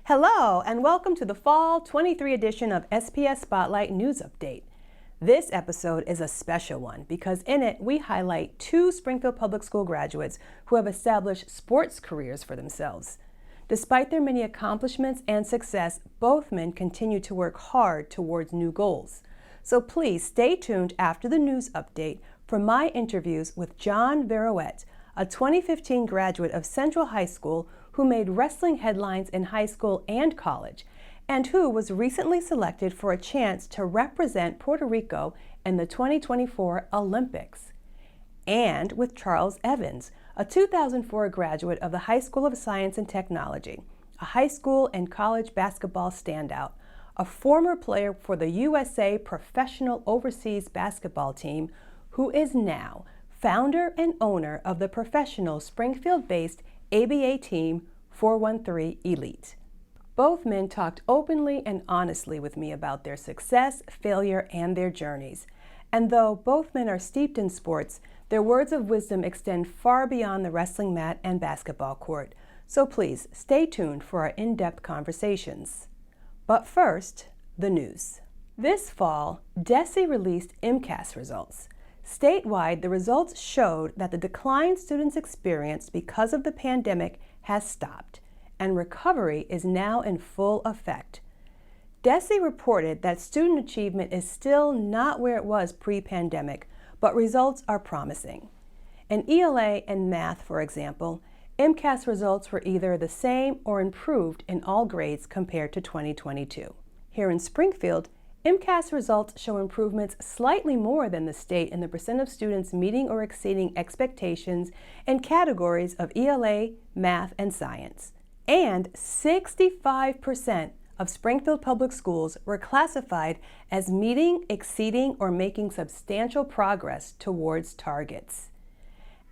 Hello, and welcome to the Fall 23 edition of SPS Spotlight News Update. This episode is a special one because in it we highlight two Springfield Public School graduates who have established sports careers for themselves. Despite their many accomplishments and success, both men continue to work hard towards new goals. So please stay tuned after the news update for my interviews with John Viruet, a 2015 graduate of Central High School who made wrestling headlines in high school and college, and who was recently selected for a chance to represent Puerto Rico in the 2024 Olympics. And with Charles Evans, a 2004 graduate of the High School of Science and Technology, a high school and college basketball standout, a former player for the USA Professional Overseas Basketball Team, who is now founder and owner of the professional Springfield-based ABA team 413 Elite. Both men talked openly and honestly with me about their success, failure, and their journeys. And though both men are steeped in sports, their words of wisdom extend far beyond the wrestling mat and basketball court. So please stay tuned for our in-depth conversations. But first, the news. This fall, DESE released MCAS results. Statewide, the results showed that the decline students experienced because of the pandemic has stopped, and recovery is now in full effect. DESE reported that student achievement is still not where it was pre-pandemic, but results are promising. In ELA and math, for example, MCAS results were either the same or improved in all grades compared to 2022. Here in Springfield, MCAS results show improvements slightly more than the state in the percent of students meeting or exceeding expectations in categories of ELA, math, and science. And 65% of Springfield Public Schools were classified as meeting, exceeding, or making substantial progress towards targets.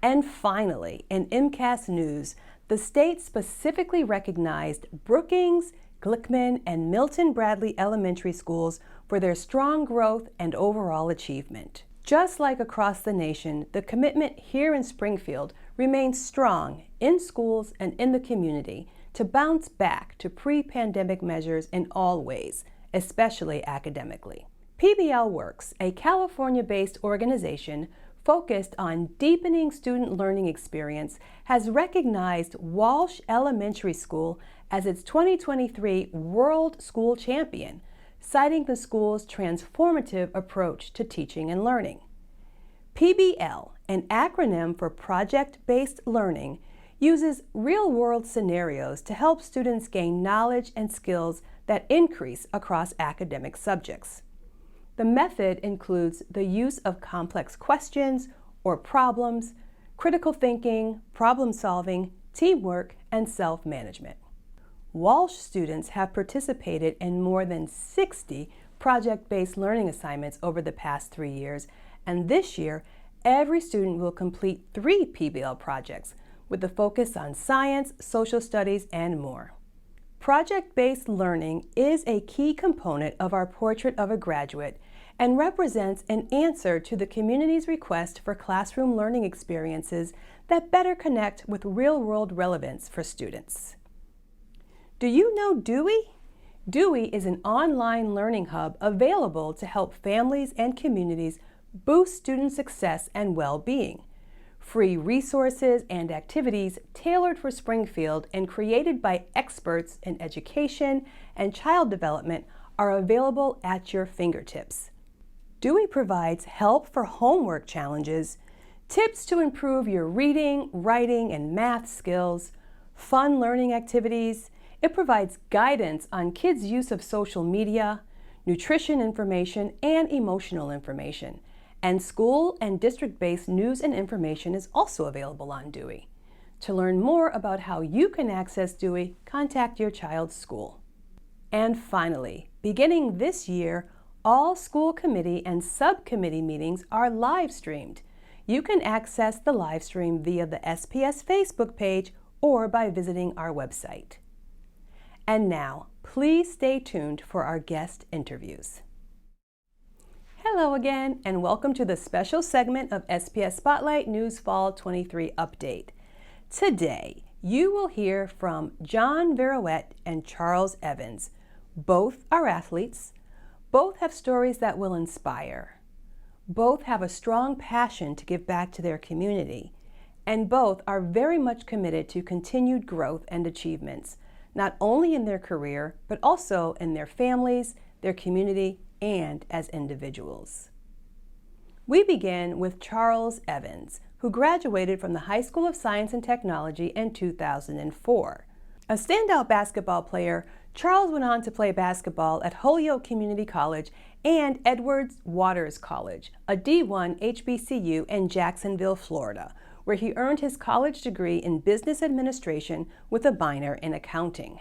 And finally, in MCAS news, the state specifically recognized Brookings, Glickman, and Milton Bradley elementary schools for their strong growth and overall achievement. Just like across the nation, the commitment here in Springfield remains strong in schools and in the community to bounce back to pre-pandemic measures in all ways, especially academically. PBL Works, a California-based organization focused on deepening student learning experience, has recognized Walsh Elementary School as its 2023 World School Champion, citing the school's transformative approach to teaching and learning. PBL, an acronym for Project-Based Learning, uses real-world scenarios to help students gain knowledge and skills that increase across academic subjects. The method includes the use of complex questions or problems, critical thinking, problem-solving, teamwork, and self-management. Walsh students have participated in more than 60 project-based learning assignments over the past 3 years, and this year, every student will complete 3 PBL projects with a focus on science, social studies, and more. Project-based learning is a key component of our Portrait of a Graduate and represents an answer to the community's request for classroom learning experiences that better connect with real-world relevance for students. Do you know Dewey? Dewey is an online learning hub available to help families and communities boost student success and well-being. Free resources and activities tailored for Springfield and created by experts in education and child development are available at your fingertips. Dewey provides help for homework challenges, tips to improve your reading, writing, and math skills, fun learning activities. It provides guidance on kids' use of social media, nutrition information, and emotional information. And school and district-based news and information is also available on Dewey. To learn more about how you can access Dewey, contact your child's school. And finally, beginning this year, all school committee and subcommittee meetings are live streamed. You can access the live stream via the SPS Facebook page or by visiting our website. And now, please stay tuned for our guest interviews. Hello again, and welcome to the special segment of SPS Spotlight News Fall 23 Update. Today, you will hear from John Viruet and Charles Evans. Both are athletes. Both have stories that will inspire. Both have a strong passion to give back to their community. And both are very much committed to continued growth and achievements, not only in their career, but also in their families, their community, and as individuals. We begin with Charles Evans, who graduated from the High School of Science and Technology in 2004. A standout basketball player, Charles went on to play basketball at Holyoke Community College and Edwards Waters College, a D1 HBCU in Jacksonville, Florida, where he earned his college degree in business administration with a minor in accounting.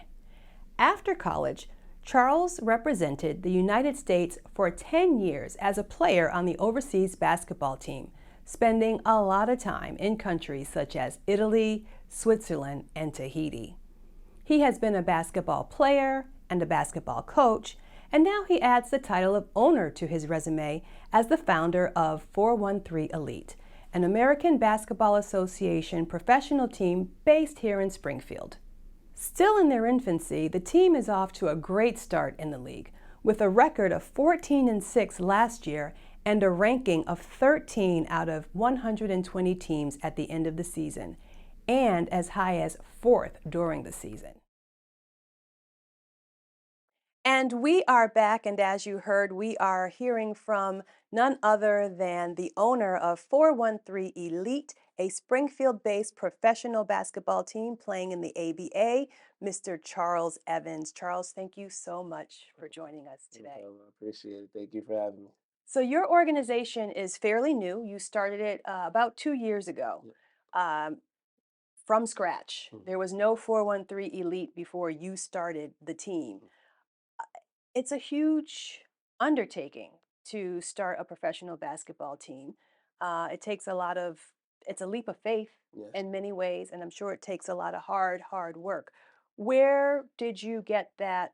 After college, Charles represented the United States for 10 years as a player on the overseas basketball team, spending a lot of time in countries such as Italy, Switzerland, and Tahiti. He has been a basketball player and a basketball coach, and now he adds the title of owner to his resume as the founder of 413 Elite, an American Basketball Association professional team based here in Springfield. Still in their infancy, the team is off to a great start in the league, with a record of 14-6 last year and a ranking of 13 out of 120 teams at the end of the season, and as high as 4th during the season. And we are back, and as you heard, we are hearing from none other than the owner of 413 Elite, a Springfield-based professional basketball team playing in the ABA, Mr. Charles Evans. Charles, thank you so much for joining us today. I appreciate it. Thank you for having me. So your organization is fairly new. You started it about 2 years ago. Yeah. Um, from scratch. Mm. There was no 413 Elite before you started the team. It's a huge undertaking to start a professional basketball team. It takes a lot of, it's a leap of faith Yes. in many ways, and I'm sure it takes a lot of hard work. Where did you get that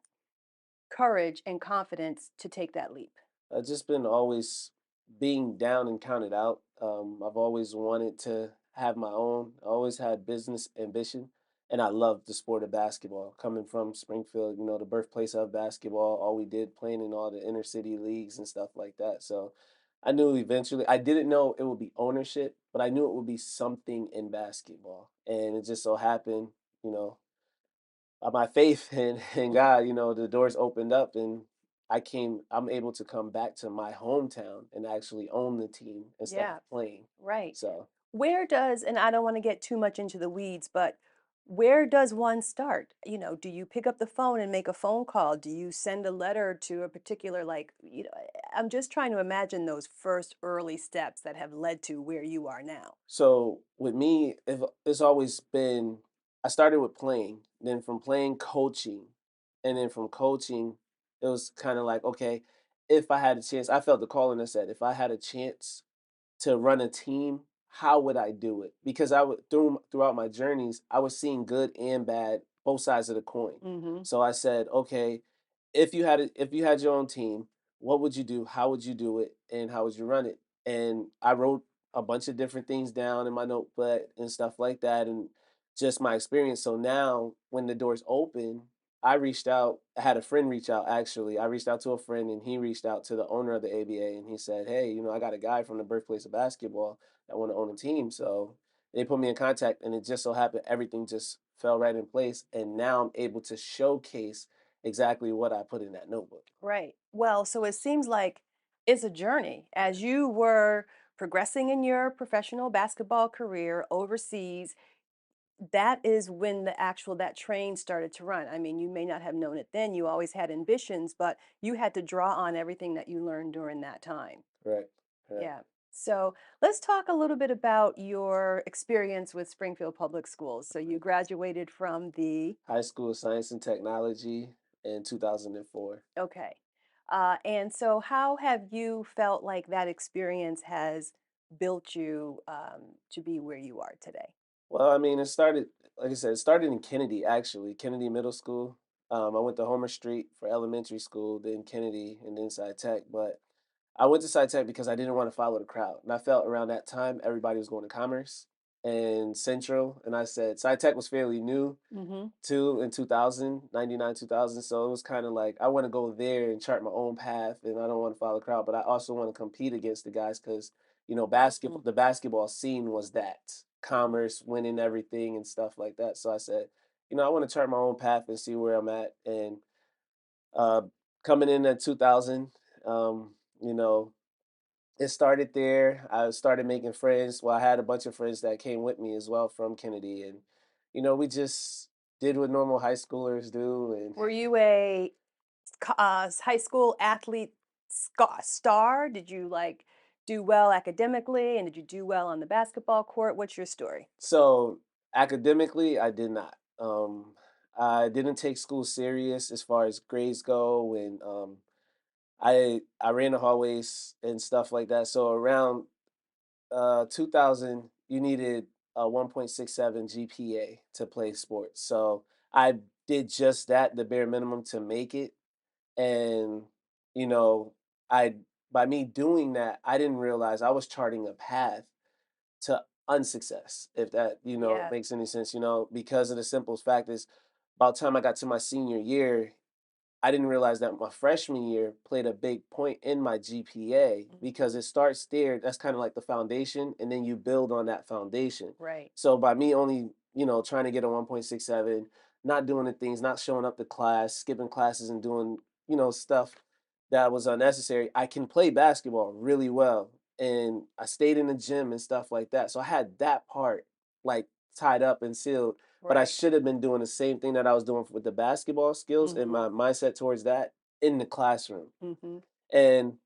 courage and confidence to take that leap? I've just been always being down and counted out. I've always wanted to have my own. I always had business ambition, and I love the sport of basketball. Coming from Springfield, the birthplace of basketball, all we did playing in all the inner city leagues and stuff like that. So I knew eventually, I didn't know it would be ownership, but I knew it would be something in basketball. And it just so happened, you know, my faith in God, the doors opened up and I'm able to come back to my hometown and actually own the team instead of Yeah, playing. right. So, Where does, and I don't want to get too much into the weeds, but where does one start? Do you pick up the phone and make a phone call? Do you send a letter to a particular, I'm just trying to imagine those first early steps that have led to where you are now. so with me, it's always been, I started with playing, then from playing, coaching, and then from coaching, it was kind of like, okay, if I had a chance, I felt the calling and said, if I had a chance to run a team, how would I do it? Because throughout my journeys, I was seeing good and bad, both sides of the coin. Mm-hmm. So I said, okay, if you had your own team, what would you do? How would you do it? And how would you run it? And I wrote a bunch of different things down in my notebook and stuff like that, and just my experience. So now, when the doors open, I reached out. I had a friend reach out. Actually, I reached out to a friend, and he reached out to the owner of the ABA, and he said, "Hey, I got a guy from the birthplace of basketball that want to own a team." So they put me in contact, and it just so happened everything just fell right in place, and now I'm able to showcase exactly what I put in that notebook. Right. Well, so it seems like it's a journey as you were progressing in your professional basketball career overseas. That is when that train started to run. I mean, you may not have known it then. You always had ambitions, but you had to draw on everything that you learned during that time. Correct. Correct. Yeah. So let's talk a little bit about your experience with Springfield Public Schools. So you graduated from the, High School of Science and Technology in 2004. okay. And so how have you felt like that experience has built you to be where you are today? Well, I mean, it started, like I said, it started in Kennedy, actually, Kennedy Middle School. I went to Homer Street for elementary school, then Kennedy, and then Sci Tech. But I went to Sci Tech because I didn't want to follow the crowd. And I felt around that time, everybody was going to commerce. and Central, and I said Sci Tech was fairly new Mm-hmm. too in 2000, 99, 2000. So it was kind of like I want to go there and chart my own path, and I don't want to follow the crowd, but I also want to compete against the guys because Mm-hmm. the basketball scene was that commerce, winning everything and stuff like that. So I said, I want to chart my own path and see where I'm at. And uh, coming in at 2000, you know, it started there. I started making friends. Well, I had a bunch of friends that came with me as well from Kennedy, and we just did what normal high schoolers do. And Were you a high school athlete star? Did you like do well academically, and did you do well on the basketball court? What's your story? so academically, I did not. I didn't take school serious as far as grades go, and I ran the hallways and stuff like that. So around 2000, you needed a 1.67 GPA to play sports. So I did just that, the bare minimum to make it. And, you know, I by me doing that, I didn't realize I was charting a path to unsuccess, if that, Yeah. makes any sense, because of the simple fact is about time I got to my senior year, I didn't realize that my freshman year played a big point in my GPA because Mhm. it starts there. That's kind of like the foundation, and then you build on that foundation. Right. So by me only, trying to get a 1.67, not doing the things, not showing up to class, skipping classes and doing, stuff that was unnecessary, I can play basketball really well. And I stayed in the gym and stuff like that. So I had that part like tied up and sealed, but I Right. should have been doing the same thing that I was doing with the basketball skills and Mhm. my mindset towards that in the classroom. Mhm. And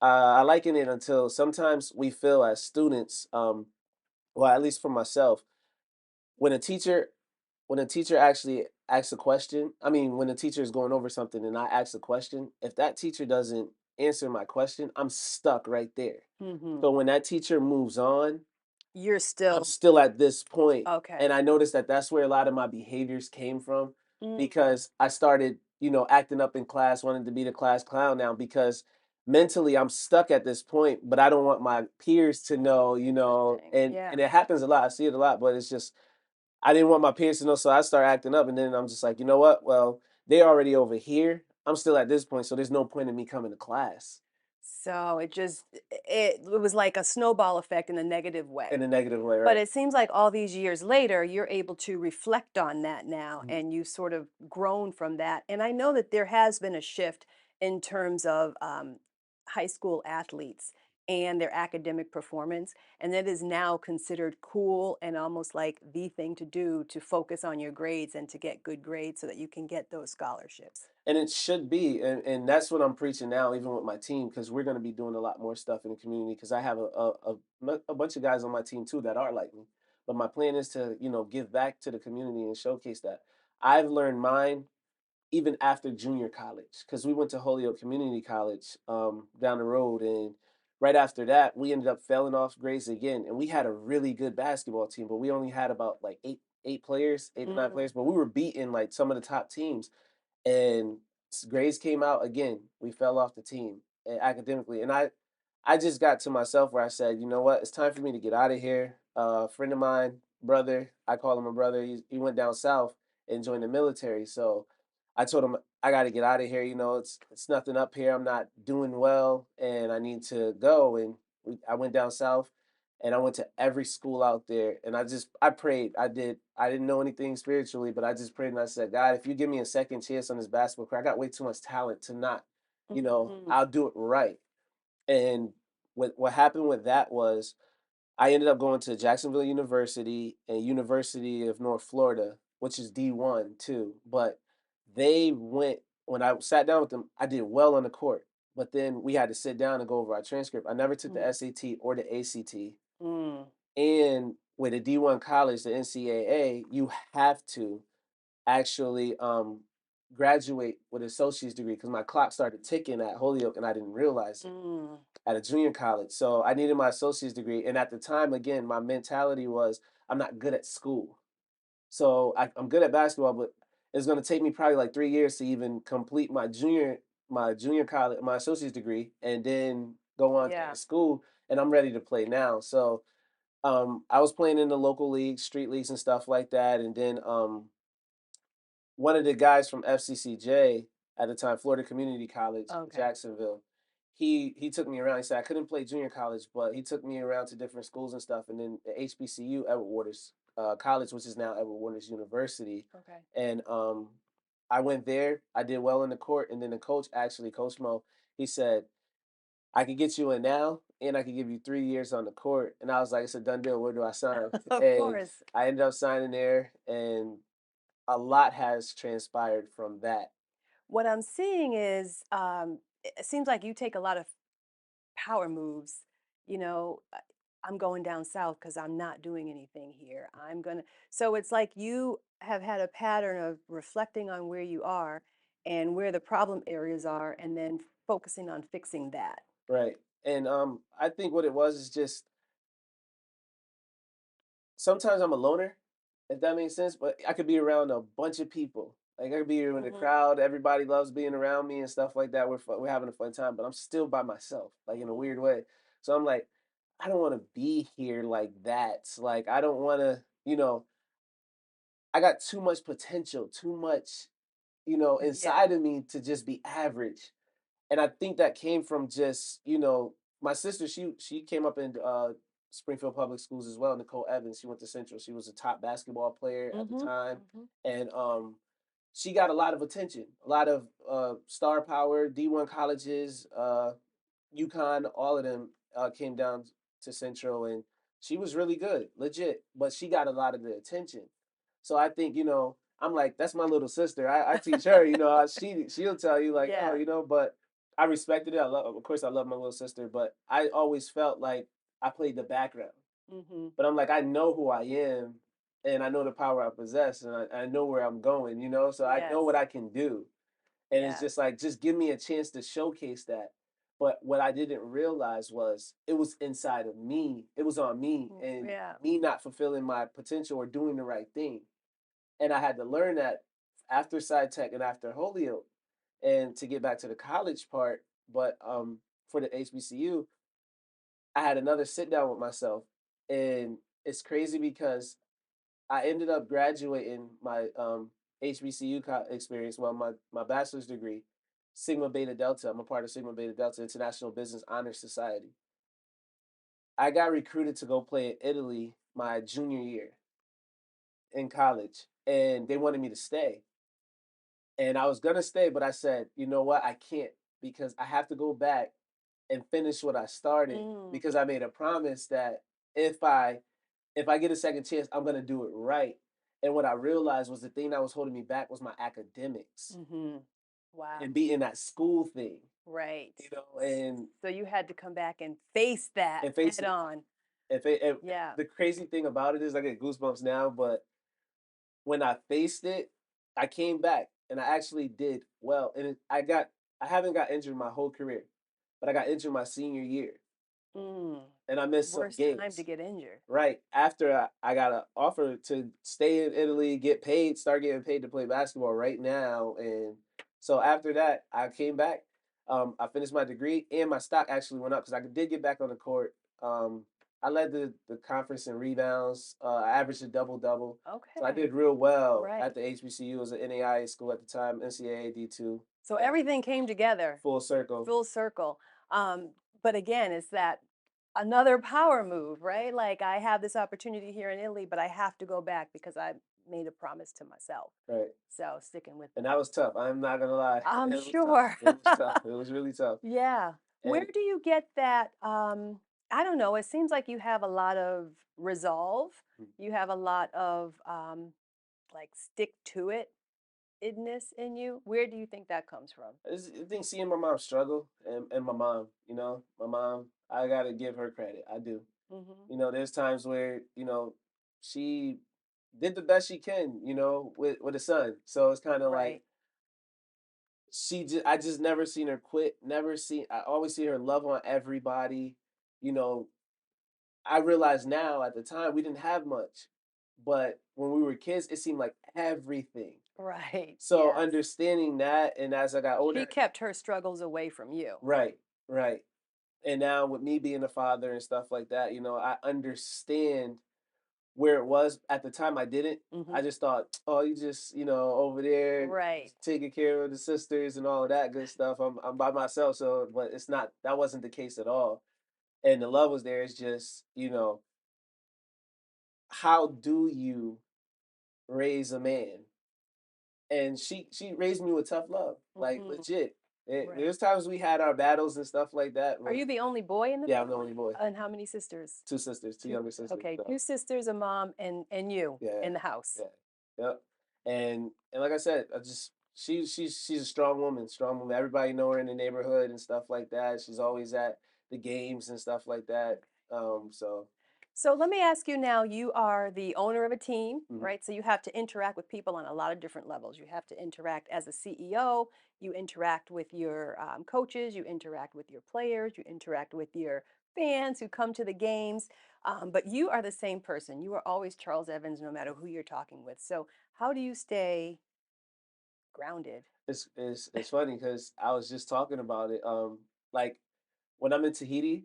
I liken it until sometimes we feel as students, well, at least for myself, when a teacher when a teacher actually asks a question, I mean, when a teacher is going over something and I ask a question, if that teacher doesn't answer my question, I'm stuck right there. Mhm. So when that teacher moves on, You're I'm still still at this point, okay. and I noticed that that's where a lot of my behaviors came from Mhm. because I started, acting up in class, wanting to be the class clown now because mentally I'm stuck at this point, but I don't want my peers to know, Interesting. and Yeah. it happens a lot. I see it a lot, but it's just I didn't want my peers to know, so I start acting up, and then I'm just like, you know what? Well, they're already over here. I'm still at this point, so there's no point in me coming to class So it was like a snowball effect in a negative way. in a negative way, But right? it seems like all these years later, you're able to reflect on that now Mhm. and you've sort of grown from that. And I know that there has been a shift in terms of high school athletes and their academic performance. And that is now considered cool and almost like the thing to do to focus on your grades and to get good grades so that you can get those scholarships. And it should be, and that's what I'm preaching now, even with my team, because we're going to be doing a lot more stuff in the community. Because I have a bunch of guys on my team too that are like me. But my plan is to, give back to the community and showcase that. I've learned mine even after junior college, because we went to Holyoke Community College down the road, and right after that, we ended up failing off grades again, and we had a really good basketball team, but we only had about like eight players, 8 to 9 players, Mm. but we were beating like some of the top teams and grades came out again. We fell off the team academically, and I just got to myself where I said, you know what, it's time for me to get out of here. A friend of mine, brother, I call him a brother. He went down south and joined the military, so I told him I got to get out of here. It's nothing up here. I'm not doing well, and I need to go. And I went down south and I went to every school out there and I prayed. I didn't know anything spiritually, but I just prayed and I said, God, if you give me a second chance on this basketball court, I got way too much talent to not, Mhm. I'll do it right. And what happened with that was I ended up going to Jacksonville University and University of North Florida, which is D1 too. But they went when I sat down with them, I did well on the court. But then we had to sit down and go over our transcript. I never took the Mm. SAT or the ACT. Mm. And with a D1 college, the NCAA, you have to actually graduate with an associate's degree because my clock started ticking at Holyoke and I didn't realize it Mm. at a junior college. So I needed my associate's degree. And at the time, again, my mentality was I'm not good at school. So I'm good at basketball, but it's going to take me probably like 3 years to even complete my junior college, my associate's degree, and then go on to Yeah. school. And I'm ready to play now. So I was playing in the local leagues, street leagues and stuff like that, and then one of the guys from FCCJ at the time, Florida Community College, Okay. Jacksonville, he took me around. He said I couldn't play junior college, but he took me around to different schools and stuff. And then the HBCU, Edward Waters College, which is now Edward Waters University, Okay. and I went there. I did well in the court, and then the coach, actually, Coach Mo, he said I could get you in now, and I could give you 3 years on the court. And I was like, it's a done deal. Where do I sign? Of And course. I ended up signing there, and a lot has transpired from that. What I'm seeing is it seems like you take a lot of power moves. You know, I'm going down south because I'm not doing anything here. I'm going to. So it's like you have had a pattern of reflecting on where you are and where the problem areas are, and then focusing on fixing that. Right. And I think what it was is just sometimes I'm a loner, if that makes sense, but I could be around a bunch of people. Like I could be in a Hmm. crowd, everybody loves being around me and stuff like that. We're having a fun time, but I'm still by myself, like in a Hmm. weird way. So I'm like, I don't want to be here like that. Like I don't want to, I got too much potential, too much, Yeah. inside of me to just be average. And I think that came from just, my sister, she came up in Springfield Public Schools as well, Nicole Evans. She went to Central. She was a top basketball player at the Hmm. time. Hmm. And she got a lot of attention, a lot of star power, D1 colleges, UConn, all of them came down to Central, and she was really good, legit. But she got a lot of the attention. So I think I'm like that's my little sister. I teach her. She'll tell you like oh Yeah. but I respected it. Of course I love my little sister, but I always felt like I played the background. Hmm. But I'm like I know who I am, and I know the power I possess, and I know where I'm going. So I know Yes. what I can do. And it's Yes. just like, just give me a chance to showcase that. But what I didn't realize was it was inside of me. It was on me and Yeah. me not fulfilling my potential or doing the right thing. And I had to learn that after side tech and after Holyoke. And to get back to the college part, but for the HBCU, I had another sit down with myself. And it's crazy because I ended up graduating my HBCU experience, well, my bachelor's degree, Sigma Beta Delta. I'm a part of Sigma Beta Delta International Business Honor Society. I got recruited to go play in Italy my junior year in college, and they wanted me to stay. And I was gonna stay, but I said, you know what, I can't because I have to go back and finish what I started Mm. because I made a promise that if I if I get a second chance, I'm gonna do it right. And what I realized was the thing that was holding me back was my academics Hmm. Wow. and being that school thing, Right. and So you had to come back and face that face head it. on. And Yeah. the crazy thing about it is I get goosebumps now, but when I faced it, I came back and I actually did well. And I haven't got injured my whole career, but I got injured my senior year Mm. and I missed some Worst time to games. get injured. Right after I got an offer to stay in Italy, get paid, start getting paid to play basketball right now, and so after that, I came back. I finished my degree, and my stock actually went up because I did get back on the court. I led the conference in rebounds. I averaged a double double, so I Okay. did real well Right. at the HBCU. It was an NAIA school at the time, NCAA D2, So everything came together full circle. full circle. Um, but again, it's that another power move, right? Like I have this opportunity here in Italy, but I have to go back because I made a promise to myself. Right, So sticking with and that. that was tough. I'm not gonna lie, I'm it was tough. sure. It was tough. It was really tough. Yeah. Where And do you get that? I don't know. It seems like you have a lot of resolve. You have a lot of like stick to it idness in you. Where do you think that comes from? I think seeing my mom struggle and my mom, my mom, I gotta give her credit. I do. Hmm. There's times where, she did the best she can, with a son. So it's kind of like Right. I just never seen her quit. I always see her love on everybody. You know, I realize now at the time we didn't have much, but when we were kids, it seemed like everything. Right. So Yes. understanding that, and as I got She older, kept her struggles away from you. right, right. And now with me being a father and stuff like that, I understand where it was at the time. I didn't. I Hmm. just thought, oh, you just over there Right. taking care of the sisters and all of that good stuff. I'm by myself, so but it's not. That wasn't the case at all. And the love was there. It's just how do you raise a man? And she raised me with tough love, like Hmm. legit. Right. There's times we had our battles and stuff like that, Are but you the only boy in the yeah, I'm the family? only boy. And how many sisters? Two sisters, two Two. younger sisters. Okay, So two sisters, a mom, and you yeah, in the house. yeah, yep. And like I said, I just she's a strong woman. Everybody know her in the neighborhood and stuff like that. She's always at the games and stuff like that. So So let me ask you now, you are the owner of a team, mhm. right? So you have to interact with people on a lot of different levels. You have to interact as a CEO, you interact with your coaches, you interact with your players, you interact with your fans who come to the games. But you are the same person. You are always Charles Evans, no matter who you're talking with. So how do you stay grounded? It's funny because I was just talking about it. Like when I'm in Tahiti,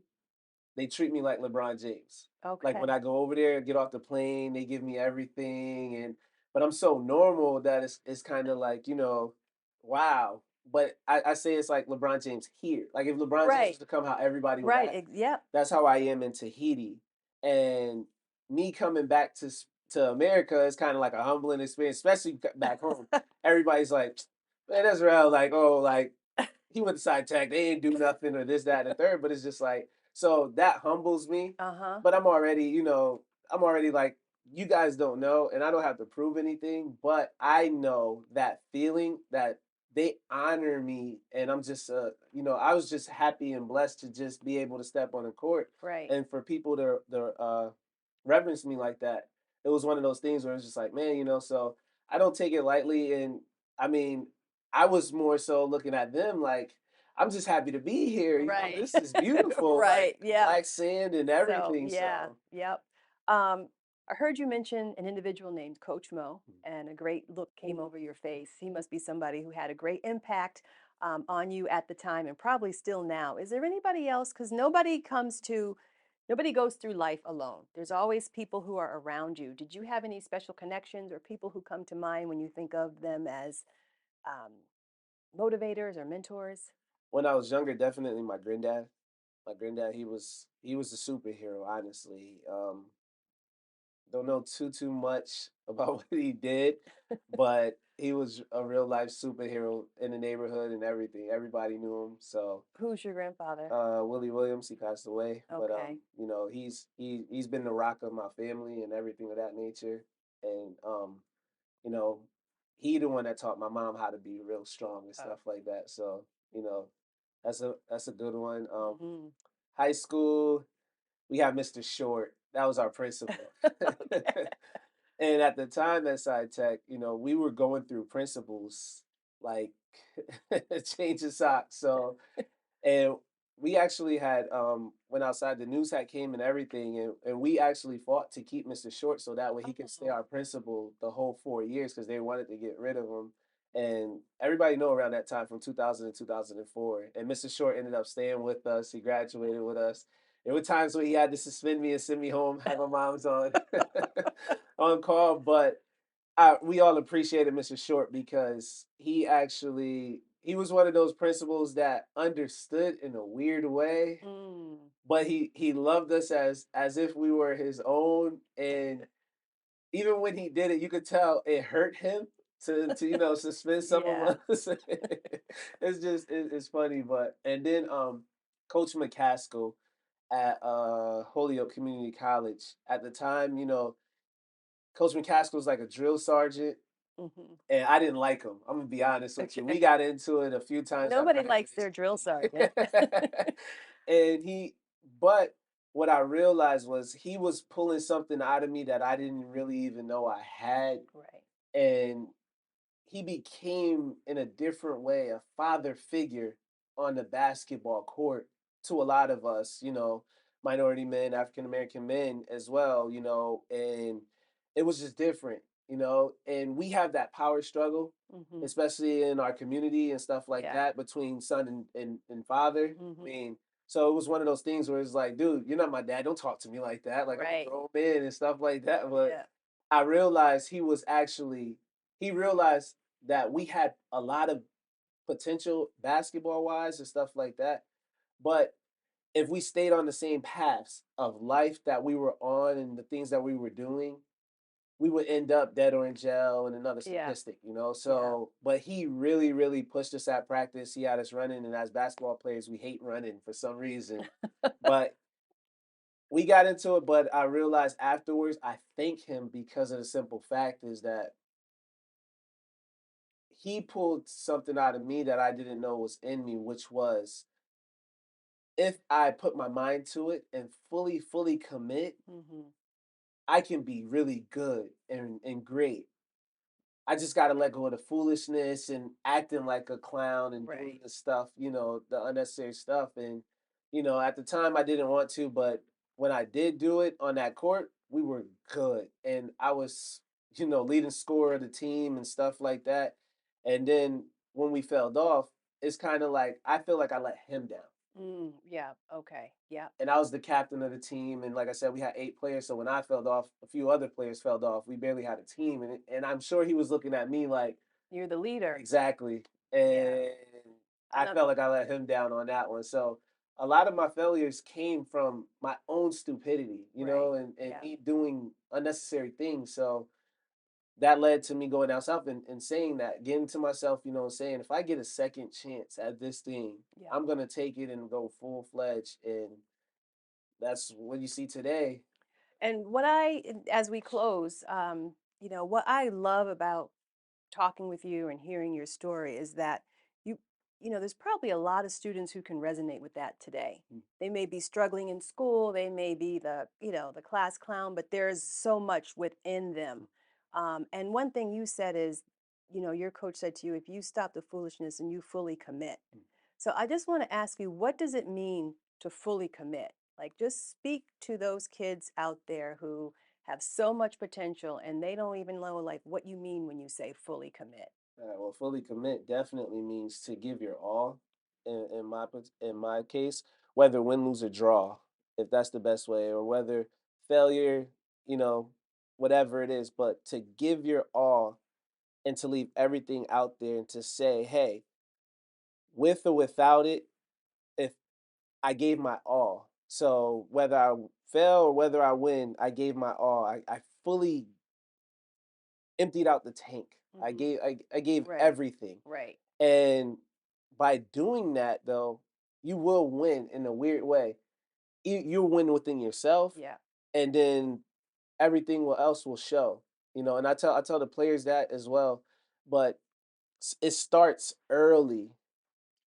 they treat me like LeBron James. Like when Okay. I go over there, get off the plane, they give me everything, and but I'm so normal that it's kind of like wow. But I say it's like LeBron James here. Like if LeBron James was Right. to come, how everybody would Right. act. Yep. That's how I am in Tahiti, and me coming back to America is kind of like a humbling experience, especially back home. Everybody's like, man, that's real. Like, oh, like he went to side tech. They ain't do nothing or this, that, and the third. But it's just like, so that humbles me. Uh-huh. But I'm already like, you guys don't know, and I don't have to prove anything. But I know that feeling that they honor me, and I'm just, I was just happy and blessed to just be able to step on the court, Right. and for people to reverence me like that. It was one of those things where it's just like, man, so I don't take it lightly, and I mean, I was more so looking at them like, I'm just happy to be here. Right. This is beautiful, like Right. Yep. black sand and So, everything. yeah, So, yep. I heard you mention an individual named Coach Mo, and a great look came over your face. He must be somebody who had a great impact on you at the time and probably still now. Is there anybody else? Because nobody goes through life alone. There's always people who are around you. Did you have any special connections or people who come to mind when you think of them as um, motivators or mentors? when I was younger, definitely my granddad. My granddad, he was a superhero. Honestly, don't know too much about what he did, but he was a real life superhero in the neighborhood and everything. Everybody knew him. So Who's your grandfather? Willie Williams, he passed away, but Okay. he's been the rock of my family and everything of that nature. And you know, he the one that taught my mom how to be real strong and Oh. stuff like that. So, you know, that's a good one. Hmm. High school, we had Mr. Short. That was our principal. Okay. And at the time at Sci Tech, we were going through principals like change of socks. So and we actually had went outside, the news had came and everything, and we actually fought to keep Mr. Short so that way he could stay Oh. our principal the whole 4 years because they wanted to get rid of him. And everybody know around that time from 2000 to 2004. And Mr. Short ended up staying with us. He graduated with us. There were times where he had to suspend me and send me home, have my mom's on on call, but we all appreciated Mr. Short because he was one of those principals that understood in a weird way, Mm. but he loved us as if we were his own. And even when he did it, you could tell it hurt him to suspend some of Yeah. us. It's funny, but and then Coach McCaskill at Holyoke Community College at the time, Coach McCaskill was like a drill sergeant, Hmm. and I didn't like him. I'm gonna be honest with you. We Okay. got into it a few times at Nobody likes practice. their drill sergeant. And but what I realized was he was pulling something out of me that I didn't really even know I had. Right. And he became in a different way a father figure on the basketball court to a lot of us, minority men, African American men as well, and it was just different, and we have that power struggle, Hmm. especially in our community and stuff like Yeah. that between son and father. I Hmm. mean, So it was one of those things where it's like, dude, you're not my dad. Don't talk to me like that. Like I'm a Right. grown man and stuff like that. But Yeah. I realized he realized that we had a lot of potential basketball wise and stuff like that. But if we stayed on the same paths of life that we were on and the things that we were doing, we would end up dead or in jail and another Yeah. statistic, you know? Yeah. So, but he really, really pushed us at practice. He had us running, and as basketball players, we hate running for some reason. But we got into it, but I realized afterwards, I thank him because of the simple fact is that he pulled something out of me that I didn't know was in me, which was if I put my mind to it and fully commit, Hmm. I can be really good and great. I just gotta let go of the foolishness and acting like a clown and doing Right. the stuff, the unnecessary stuff. And, at the time I didn't want to, but when I did do it on that court, we were good. And I was, leading scorer of the team and stuff like that. And then when we fell off, it's kind of like I feel like I let him down. Yeah. Okay. Yeah. And I was the captain of the team. And like I said, we had 8 players. So when I fell off, a few other players fell off. We barely had a team, and I'm sure he was looking at me like, You're the leader. exactly. Yeah. And I And felt like I let him down on that one. So a lot of my failures came from my own stupidity, right. and Yeah. me doing unnecessary things. So that led to me going down south and saying that, getting to myself, saying if I get a second chance at this thing, Yeah. I'm gonna take it and go full fledged. And that's what you see today. And as we close, what I love about talking with you and hearing your story is that you there's probably a lot of students who can resonate with that today. Mm, They may be struggling in school, they may be the class clown, but there's so much within them. And one thing you said is, your coach said to you, if you stop the foolishness and you fully commit. mm. So I just want to ask you, what does it mean to fully commit? Like, just speak to those kids out there who have so much potential and they don't even know like what you mean when you say fully commit. Well, fully commit definitely means to give your all. In my case, whether win, lose, or draw, if that's the best way, or whether failure, you know, whatever it is, but to give your all and to leave everything out there and to say, hey, with or without it, if I gave my all. So whether I fail or whether I win, I gave my all. I fully emptied out the tank. Hmm. I gave Right. everything. Right. And by doing that, though, you will win in a weird way. You'll win within yourself, Yeah. and then everything else will show. And I tell the players that as well. But it starts early,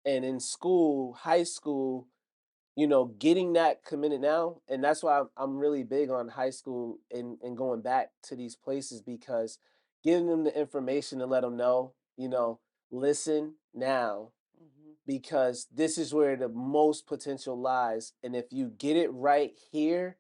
and in school, high school, getting that committed now. And that's why I'm really big on high school and going back to these places because giving them the information to let them know, listen now Hmm. because this is where the most potential lies. And if you get it right here,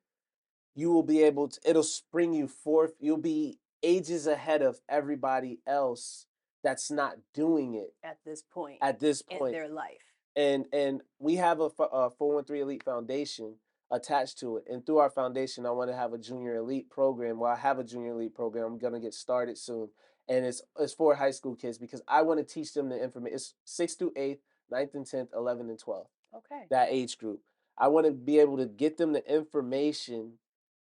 you will be able to, it'll spring you forth. You'll be ages ahead of everybody else that's not doing it At this point at this in point. their life. And we have a 413 Elite Foundation attached to it. And through our foundation, I want to have a junior elite program. Well, I have a junior elite program. I'm gonna get started soon. And it's for high school kids because I want to teach them the information. It's 6th through 8th, 9th and 10th, 11th and 12th, Okay. that age group. I want to be able to get them the information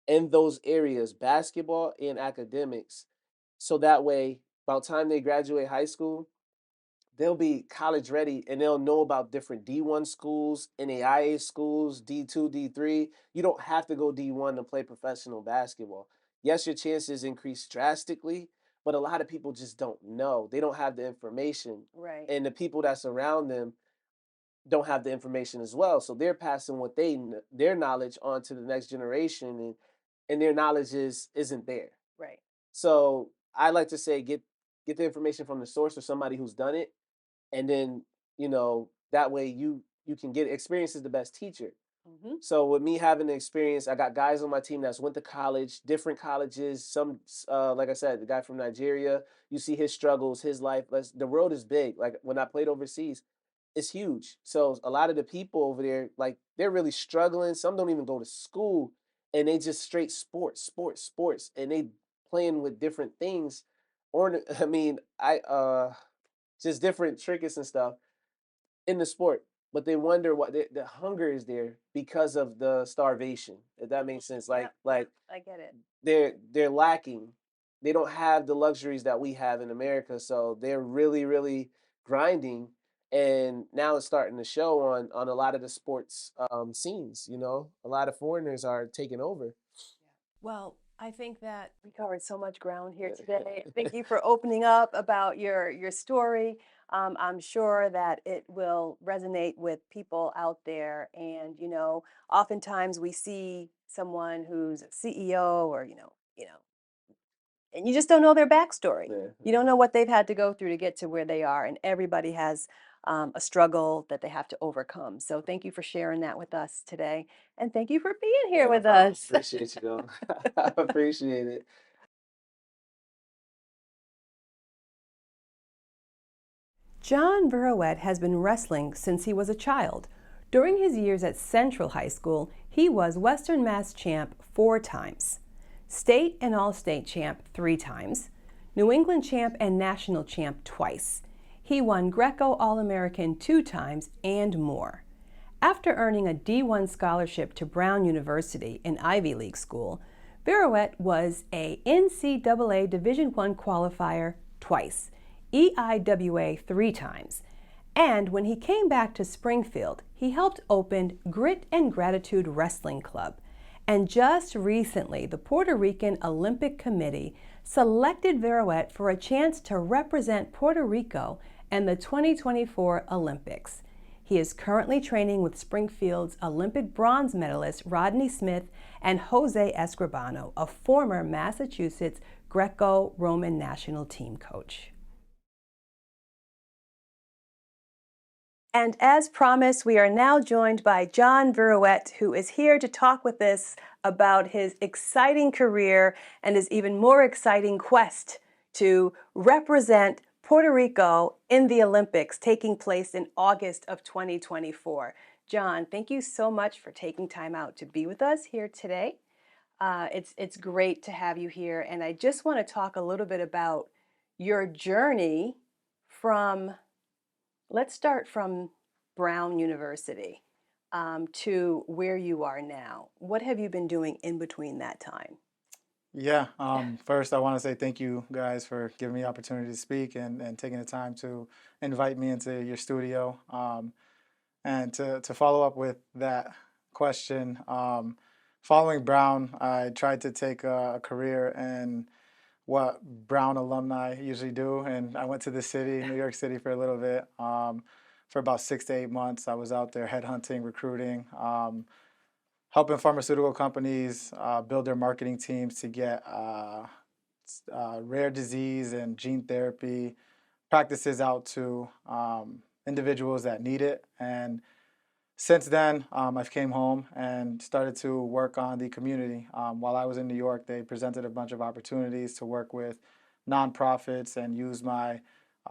in those areas, basketball and academics, so that way, by the time they graduate high school, they'll be college ready and they'll know about different D1 schools, NAIA schools, D2, D3. You don't have to go D1 to play professional basketball. Yes, your chances increase drastically, but a lot of people just don't know. They don't have the information. Right. And the people that's around them don't have the information as well. So they're passing their knowledge on to the next generation and their knowledge isn't there. Right. So I like to say get the information from the source or somebody who's done it, and then that way you can get experience is the best teacher. Hmm. So with me having the experience, I got guys on my team that's went to college, different colleges. Some, like I said, the guy from Nigeria. You see his struggles, his life. The world is big. Like when I played overseas, it's huge. So a lot of the people over there, like they're really struggling. Some don't even go to school, and they just straight sports, sports, sports, and they playing with different things. Or I mean, I just different trinkets and stuff in the sport, but they wonder what the hunger is there because of the starvation. If that makes sense, like I get it. they're lacking. They don't have the luxuries that we have in America, so they're really grinding. And now it's starting to show on a lot of the sports scenes. You know, a lot of foreigners are taking over. Well, I think that we covered so much ground here today. Thank you for opening up about your story. I'm sure that it will resonate with people out there. And oftentimes we see someone who's a CEO or and you just don't know their backstory. Yeah, You yeah. don't know what they've had to go through to get to where they are, and everybody has a struggle that they have to overcome. So thank you for sharing that with us today, and thank you for being here No with problem. us. Appreciate you, though. I appreciate it. John Viruet has been wrestling since he was a child. During his years at Central High School, he was Western Mass champ 4 times, state and all-state champ 3 times, New England champ and national champ twice. He won Greco All-American 2 times and more. After earning a D1 scholarship to Brown University, an Ivy League school, Viruet was a NCAA Division I qualifier twice, EIWA 3 times, and when he came back to Springfield, he helped open Grit and Gratitude Wrestling Club. And just recently, the Puerto Rican Olympic Committee selected Viruet for a chance to represent Puerto Rico in the 2024 Olympics. He is currently training with Springfield's Olympic bronze medalist Rodney Smith and Jose Escribano, a former Massachusetts Greco-Roman national team coach. And as promised, we are now joined by John Viruet, who is here to talk with us about his exciting career and his even more exciting quest to represent Puerto Rico in the Olympics taking place in August of 2024. John, thank you so much for taking time out to be with us here today. It's great to have you here, and I just want to talk a little bit about your journey from, let's start from Brown University to where you are now. What have you been doing in between that time? Yeah, first I want to say thank you guys for giving me the opportunity to speak and taking the time to invite me into your studio. And to follow up with that question, following Brown, I tried to take a career in what Brown alumni usually do, and I went to the city, New York City, for a little bit. For about 6 to 8 months, I was out there headhunting, recruiting. Helping pharmaceutical companies build their marketing teams to get rare disease and gene therapy practices out to individuals that need it. And since then, I've came home and started to work on the community. While I was in New York, they presented a bunch of opportunities to work with nonprofits and use my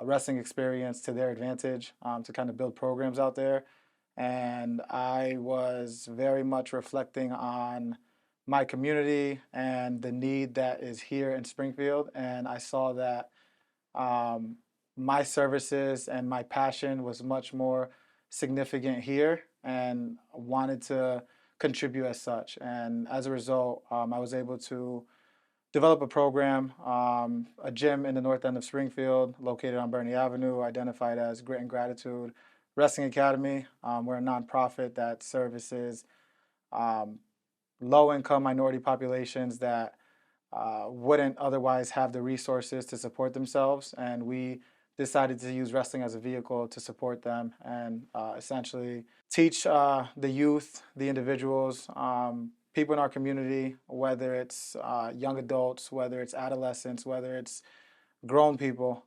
wrestling experience to their advantage to kind of build programs out there. And I was very much reflecting on my community and the need that is here in Springfield. And I saw that um, my services and my passion was much more significant here and wanted to contribute as such. And as a result, I was able to develop a program, a gym in the north end of Springfield, located on Bernie Avenue, identified as Grit and Gratitude Wrestling Academy. We're a nonprofit that services um, low-income minority populations that wouldn't otherwise have the resources to support themselves, and we decided to use wrestling as a vehicle to support them and essentially teach the youth, the individuals, people in our community, whether it's young adults, whether it's adolescents, whether it's grown people.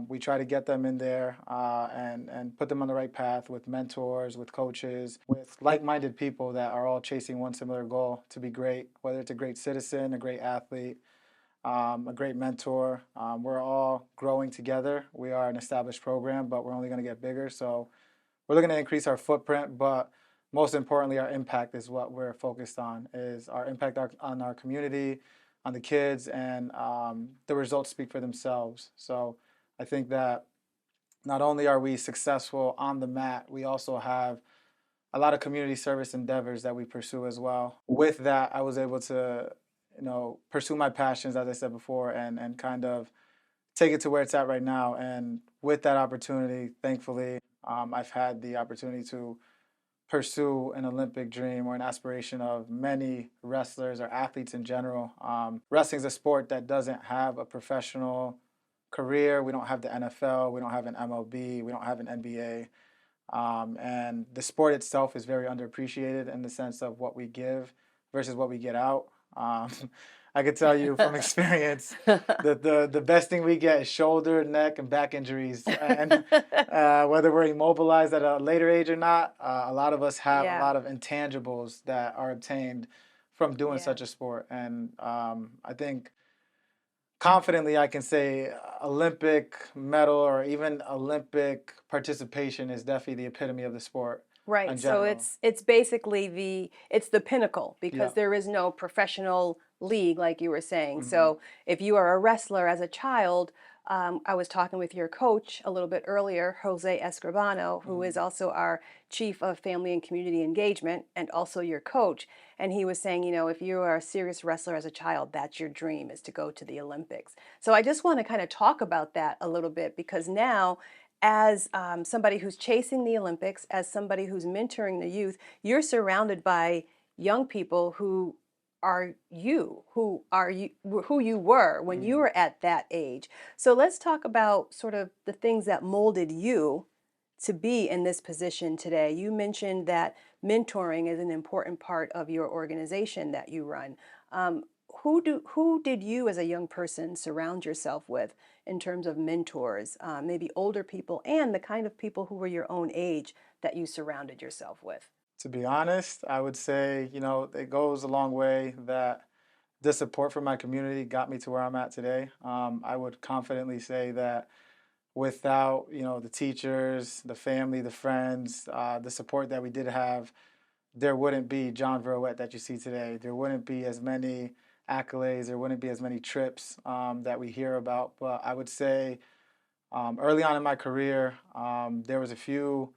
We try to get them in there and put them on the right path with mentors, with coaches, with like-minded people that are all chasing one similar goal to be great, whether it's a great citizen, a great athlete, a great mentor. We're all growing together. We are an established program, but we're only going to get bigger. So we're looking to increase our footprint, but most importantly, our impact is what we're focused on, is our impact on our community, on the kids, and the results speak for themselves. So I think that not only are we successful on the mat, we also have a lot of community service endeavors that we pursue as well. With that, I was able to, pursue my passions, as I said before, and kind of take it to where it's at right now. And with that opportunity, thankfully, I've had the opportunity to pursue an Olympic dream or an aspiration of many wrestlers or athletes in general. Wrestling is a sport that doesn't have a professional career. We don't have the NFL. We don't have an MLB. We don't have an NBA. And the sport itself is very underappreciated in the sense of what we give versus what we get out. I could tell you from experience that the best thing we get is shoulder, neck, and back injuries. And whether we're immobilized at a later age or not, a lot of us have a lot of intangibles that are obtained from doing such a sport. And I think confidently I can say Olympic medal or even Olympic participation is definitely the epitome of the sport. Right. So it's basically it's the pinnacle because there is no professional league like you were saying. Mm-hmm. So if you are a wrestler as a child, I was talking with your coach a little bit earlier, Jose Escribano, who is also our chief of family and community engagement and also your coach. And he was saying, if you are a serious wrestler as a child, that's your dream, is to go to the Olympics. So I just want to kind of talk about that a little bit because now, as somebody who's chasing the Olympics, as somebody who's mentoring the youth, you're surrounded by young people who are you, who you were when you were at that age. So let's talk about sort of the things that molded you to be in this position today. You mentioned that mentoring is an important part of your organization that you run. Who did you as a young person surround yourself with in terms of mentors, maybe older people and the kind of people who were your own age that you surrounded yourself with? To be honest, I would say, it goes a long way that the support from my community got me to where I'm at today. I would confidently say that without, the teachers, the family, the friends, the support that we did have, there wouldn't be John Viruet that you see today. There wouldn't be as many accolades. There wouldn't be as many trips that we hear about. But I would say early on in my career, there was a few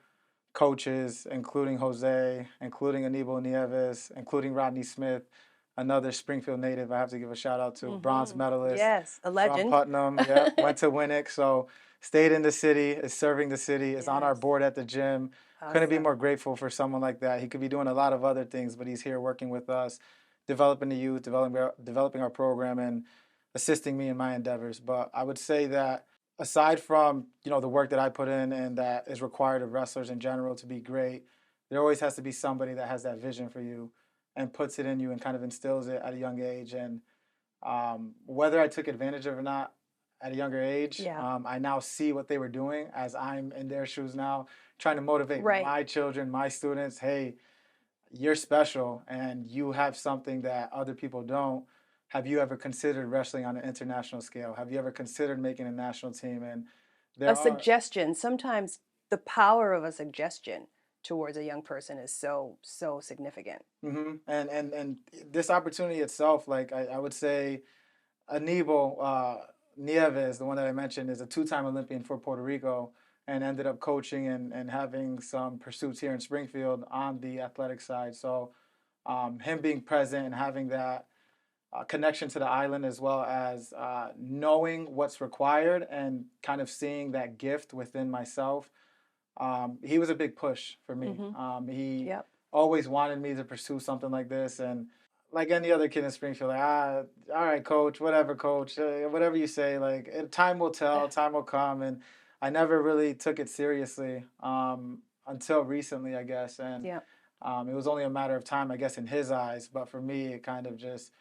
coaches, including Jose, including Aníbal Nieves, including Rodney Smith, another Springfield native I have to give a shout out to, bronze medalist. Yes, a legend. From Putnam, went to Winnick, so stayed in the city, is serving the city, is on our board at the gym. Awesome. Couldn't be more grateful for someone like that. He could be doing a lot of other things, but he's here working with us, developing the youth, developing our program, and assisting me in my endeavors. But I would say that aside from the work that I put in and that is required of wrestlers in general to be great, there always has to be somebody that has that vision for you and puts it in you and kind of instills it at a young age. And whether I took advantage of it or not at a younger age, I now see what they were doing as I'm in their shoes now, trying to motivate my children, my students. Hey, you're special and you have something that other people don't. Have you ever considered wrestling on an international scale? Have you ever considered making a national team? And suggestion. Sometimes the power of a suggestion towards a young person is so significant. Mm-hmm. And this opportunity itself, like I would say, Aníbal Nieves, the one that I mentioned, is a two-time Olympian for Puerto Rico and ended up coaching and having some pursuits here in Springfield on the athletic side. So him being present and having that connection to the island, as well as knowing what's required and kind of seeing that gift within myself. He was a big push for me. He always wanted me to pursue something like this. And like any other kid in Springfield, like, all right, coach, whatever, whatever you say, like time will tell, time will come. And I never really took it seriously until recently, I guess. And it was only a matter of time, I guess, in his eyes. But for me, it kind of just,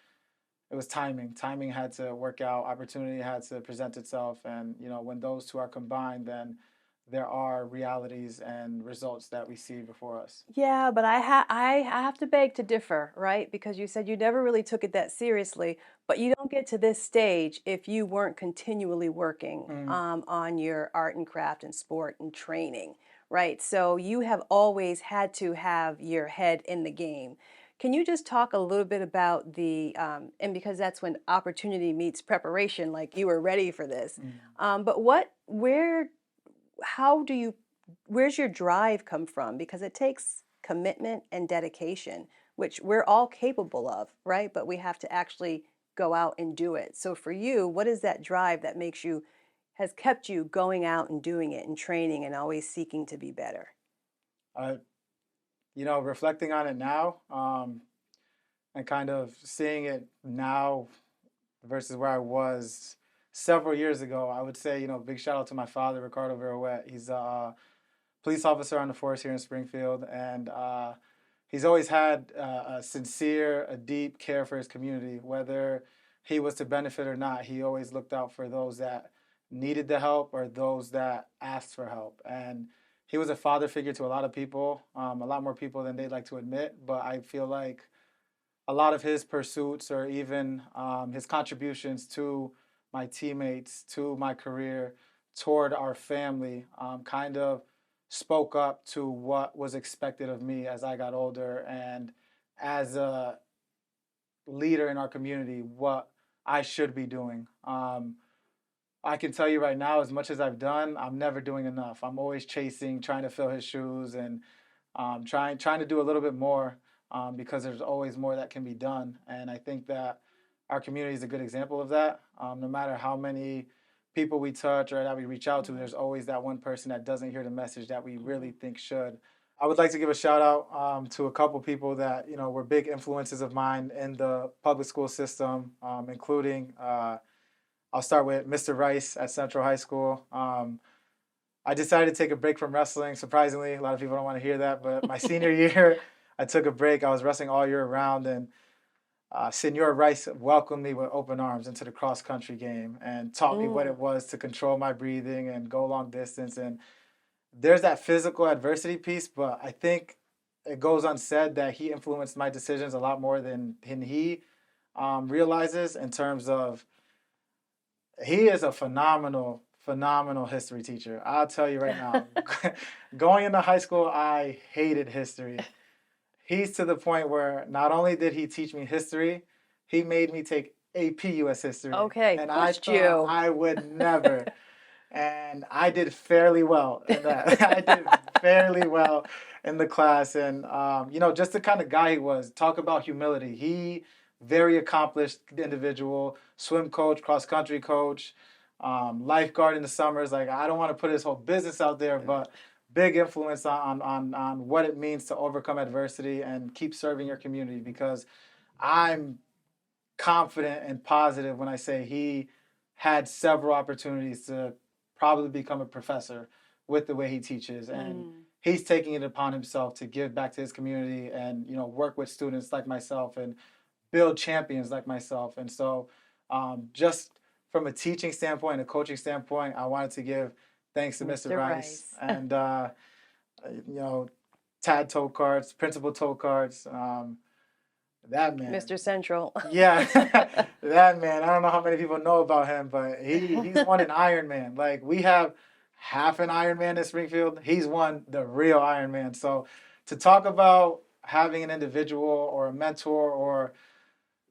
it was timing. Timing had to work out. Opportunity had to present itself. And, when those two are combined, then there are realities and results that we see before us. Yeah, but I have to beg to differ, right? Because you said you never really took it that seriously, but you don't get to this stage if you weren't continually working on your art and craft and sport and training, right? So you have always had to have your head in the game. Can you just talk a little bit about and because that's when opportunity meets preparation, like you were ready for this. Mm. But how do you, where's your drive come from? Because it takes commitment and dedication, which we're all capable of, right? But we have to actually go out and do it. So for you, what is that drive that has kept you going out and doing it and training and always seeking to be better? Uh, Reflecting on it now, and kind of seeing it now versus where I was several years ago, I would say, big shout out to my father, Ricardo Viruet. He's a police officer on the force here in Springfield, and he's always had a sincere, a deep care for his community. Whether he was to benefit or not, he always looked out for those that needed the help or those that asked for help. And he was a father figure to a lot of people, a lot more people than they'd like to admit. But I feel like a lot of his pursuits or even his contributions to my teammates, to my career, toward our family, kind of spoke up to what was expected of me as I got older and as a leader in our community, what I should be doing. I can tell you right now, as much as I've done, I'm never doing enough. I'm always chasing, trying to fill his shoes, and trying to do a little bit more because there's always more that can be done. And I think that our community is a good example of that. No matter how many people we touch or that we reach out to, there's always that one person that doesn't hear the message that we really think should. I would like to give a shout out to a couple people that were big influences of mine in the public school system, including I'll start with Mr. Rice at Central High School. I decided to take a break from wrestling. Surprisingly, a lot of people don't want to hear that, but my senior year, I took a break. I was wrestling all year round, and Senor Rice welcomed me with open arms into the cross country game and taught me what Mm. it was to control my breathing and go long distance. And there's that physical adversity piece, but I think it goes unsaid that he influenced my decisions a lot more than he realizes in terms of he is a phenomenal history teacher. I'll tell you right now, going into high school, I hated history. He's to the point where not only did he teach me history, he made me take AP US history. Okay, And I pushed thought you. I would never. And I did fairly well in that. I did fairly well in the class. And, just the kind of guy he was, talk about humility. He, very accomplished individual, swim coach, cross country coach, lifeguard in the summers. Like, I don't want to put his whole business out there, but big influence on what it means to overcome adversity and keep serving your community, because I'm confident and positive when I say he had several opportunities to probably become a professor with the way he teaches. And he's taking it upon himself to give back to his community and, work with students like myself and build champions like myself. And so just from a teaching standpoint, a coaching standpoint, I wanted to give thanks to Mr. Rice and, Tad Tokarts, Principal Tokarts, that man. Mr. Central. Yeah, that man. I don't know how many people know about him, but he's won an Iron Man. Like, we have half an Iron Man in Springfield. He's won the real Iron Man. So to talk about having an individual or a mentor or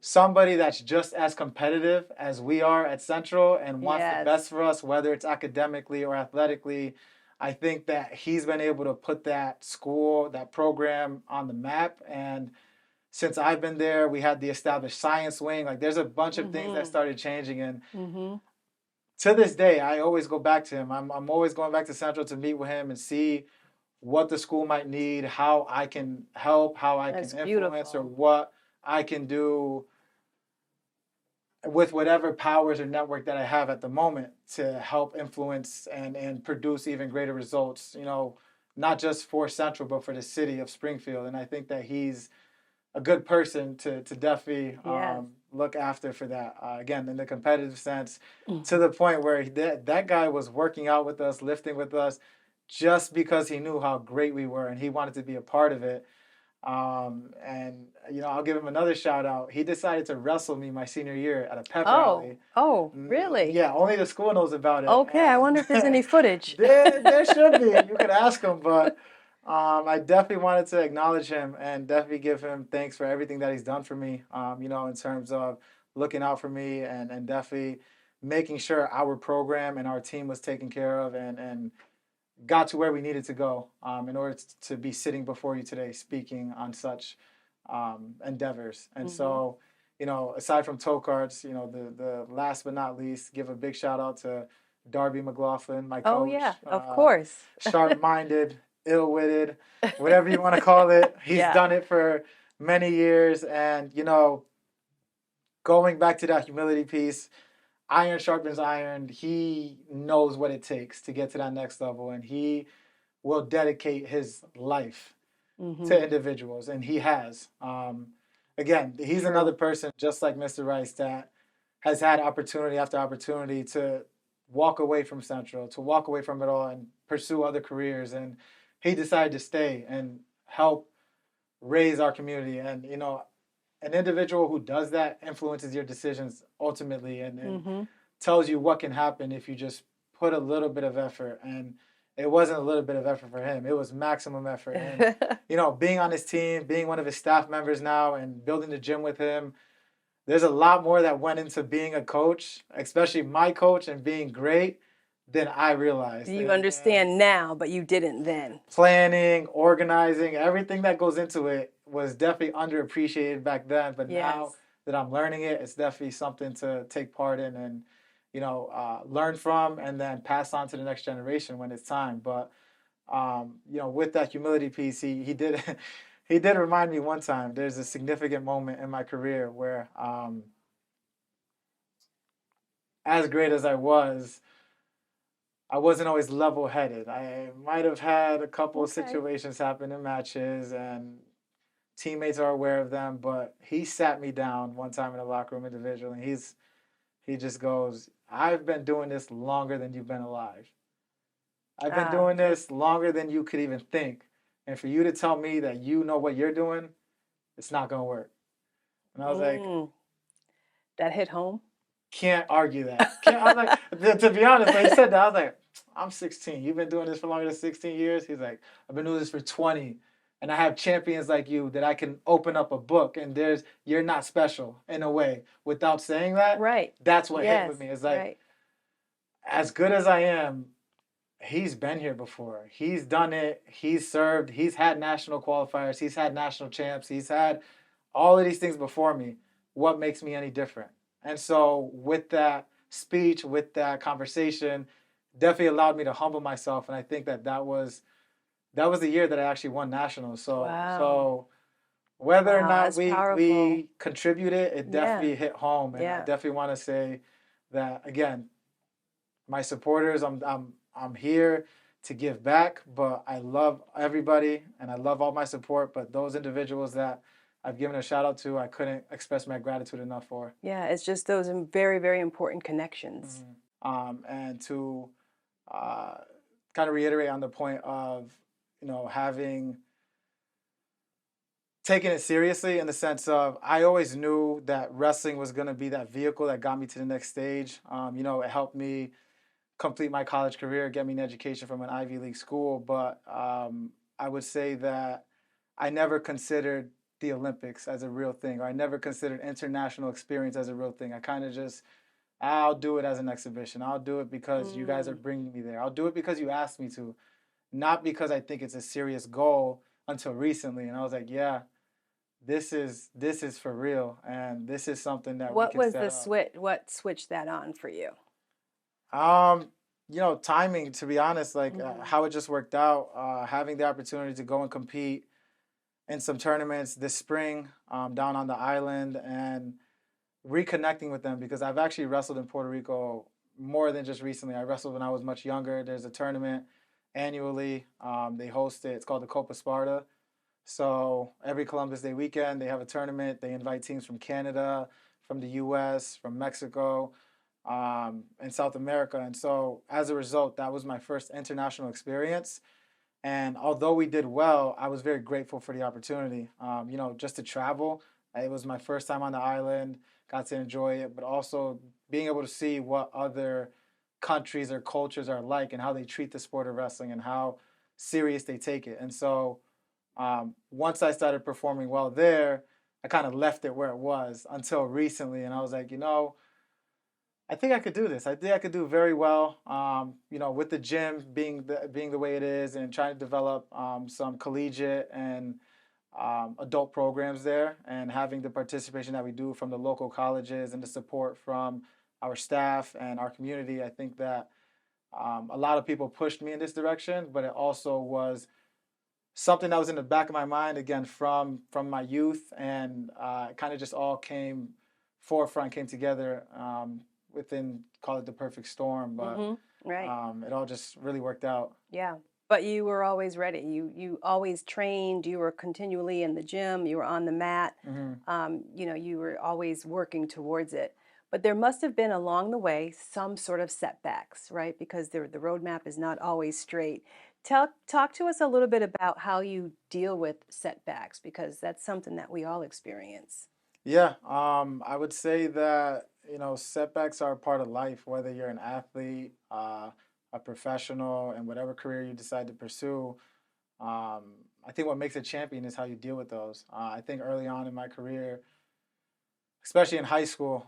somebody that's just as competitive as we are at Central and wants the best for us, whether it's academically or athletically, I think that he's been able to put that school, that program on the map. And since I've been there, we had the established science wing. Like, there's a bunch of things that started changing. And to this day, I always go back to him. I'm always going back to Central to meet with him and see what the school might need, how I can help, how I can influence, or what I can do with whatever powers or network that I have at the moment to help influence and produce even greater results, not just for Central, but for the city of Springfield. And I think that he's a good person to definitely look after for that. Again, in the competitive sense, to the point where that guy was working out with us, lifting with us, just because he knew how great we were and he wanted to be a part of it. And I'll give him another shout out. He decided to wrestle me my senior year at a pep Oh, rally. oh, really? Yeah, only the school knows about it. Okay, I wonder if there's any footage. There should be. You could ask him, but I definitely wanted to acknowledge him and definitely give him thanks for everything that he's done for me. In terms of looking out for me and definitely making sure our program and our team was taken care of and got to where we needed to go in order to be sitting before you today speaking on such endeavors. And so, aside from toe cards, the last but not least, give a big shout out to Darby McLaughlin, my coach. Oh, yeah, of course. Sharp-minded, ill-witted, whatever you want to call it. He's done it for many years. And, going back to that humility piece, iron sharpens iron. He knows what it takes to get to that next level, and he will dedicate his life to individuals, and he has. Again, he's another person just like Mr. Rice that has had opportunity after opportunity to walk away from Central, to walk away from it all and pursue other careers, and he decided to stay and help raise our community. And an individual who does that influences your decisions ultimately and tells you what can happen if you just put a little bit of effort. And it wasn't a little bit of effort for him. It was maximum effort. And, being on his team, being one of his staff members now and building the gym with him, there's a lot more that went into being a coach, especially my coach, and being great than I realized. You understand now, but you didn't then. Planning, organizing, everything that goes into it was definitely underappreciated back then. But now that I'm learning it, it's definitely something to take part in and, learn from and then pass on to the next generation when it's time. But, with that humility piece, he did he did remind me one time, there's a significant moment in my career where as great as I wasn't always level-headed. I might have had a couple of situations happen in matches, and teammates are aware of them, but he sat me down one time in the locker room individually, and he just goes, "I've been doing this longer than you've been alive. I've been doing this longer than you could even think. And for you to tell me that you know what you're doing, it's not going to work." And I was like, that hit home? Can't argue that. I was like, to be honest, when he said that, I was like, I'm 16. You've been doing this for longer than 16 years? He's like, I've been doing this for 20. And I have champions like you that I can open up a book and you're not special in a way. Without saying that, that's what hit with me. It's like, as good as I am, he's been here before. He's done it. He's served. He's had national qualifiers. He's had national champs. He's had all of these things before me. What makes me any different? And so with that speech, with that conversation, definitely allowed me to humble myself. And I think that was the year that I actually won nationals. So whether or not we contributed, it definitely hit home. And I definitely want to say that, again, my supporters, I'm here to give back, but I love everybody and I love all my support. But those individuals that I've given a shout out to, I couldn't express my gratitude enough for. Yeah, it's just those very, very important connections. And to kind of reiterate on the point of, having taken it seriously in the sense of I always knew that wrestling was going to be that vehicle that got me to the next stage. It helped me complete my college career, get me an education from an Ivy League school. But I would say that I never considered the Olympics as a real thing, or I never considered international experience as a real thing. I kind of just, I'll do it as an exhibition. I'll do it because you guys are bringing me there. I'll do it because you asked me to, not because I think it's a serious goal until recently. And I was like, yeah, this is for real, and this is something that what we can was set the up. switch? What switched that on for you? Timing, to be honest, how it just worked out, having the opportunity to go and compete in some tournaments this spring down on the island and reconnecting with them, because I've actually wrestled in Puerto Rico more than just recently. I wrestled when I was much younger. There's a tournament annually. They host it. It's called the Copa Sparta. So every Columbus Day weekend, they have a tournament. They invite teams from Canada, from the U.S., from Mexico, and South America. And so as a result, that was my first international experience. And although we did well, I was very grateful for the opportunity. Just to travel. It was my first time on the island, got to enjoy it, but also being able to see what other countries or cultures are like and how they treat the sport of wrestling and how serious they take it. And so once I started performing well there, I kind of left it where it was until recently. And I was like, I think I could do this. I think I could do very well. With the gym being the way it is, and trying to develop some collegiate and adult programs there, and having the participation that we do from the local colleges and the support from our staff and our community. I think that a lot of people pushed me in this direction, but it also was something that was in the back of my mind again from my youth, and it kind of just all came together within, call it the perfect storm, but Right. it all just really worked out. Yeah. But you were always ready. You always trained. You were continually in the gym. You were on the mat. You were always working towards it. But there must have been along the way some sort of setbacks, right? Because the roadmap is not always straight. Talk to us a little bit about how you deal with setbacks, because that's something that we all experience. Yeah, I would say that setbacks are a part of life, whether you're an athlete, a professional, and whatever career you decide to pursue. I think what makes a champion is how you deal with those. I think early on in my career, especially in high school,